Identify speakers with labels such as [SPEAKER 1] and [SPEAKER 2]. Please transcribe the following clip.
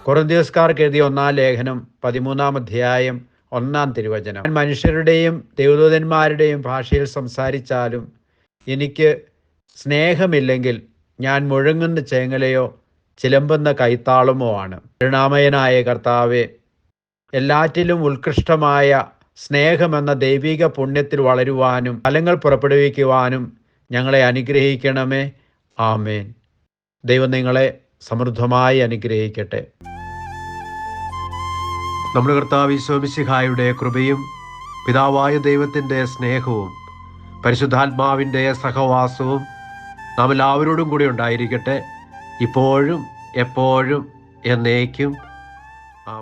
[SPEAKER 1] കൊറിന്ത്യസ്കാർക്ക് എഴുതിയ 1 ലേഖനം 13 അധ്യായം 1 തിരുവചനം. മനുഷ്യരുടെയും ദൈവദൂതന്മാരുടെയും ഭാഷയിൽ സംസാരിച്ചാലും എനിക്ക് സ്നേഹമില്ലെങ്കിൽ ഞാൻ മുഴങ്ങുന്ന ചേങ്ങലയോ ചിലമ്പുന്ന കൈത്താളമോ ആണ്. കരുണാമയനായ കർത്താവേ, എല്ലാറ്റിലും ഉത്കൃഷ്ടമായ സ്നേഹമെന്ന ദൈവിക പുണ്യത്തിൽ വളരുവാനും ഫലങ്ങൾ പുറപ്പെടുവിക്കുവാനും ഞങ്ങളെ അനുഗ്രഹിക്കണമേ. ആമേൻ. ദൈവം നിങ്ങളെ സമൃദ്ധമായി അനുഗ്രഹിക്കട്ടെ. നമ്മുടെ കർത്താവ് ഈശോ മിശിഹായുടെ കൃപയും പിതാവായ ദൈവത്തിൻ്റെ സ്നേഹവും പരിശുദ്ധാത്മാവിൻ്റെ സഹവാസവും നാം എല്ലാവരോടും കൂടി ഉണ്ടായിരിക്കട്ടെ, ഇപ്പോഴും എപ്പോഴും എന്നേക്കും.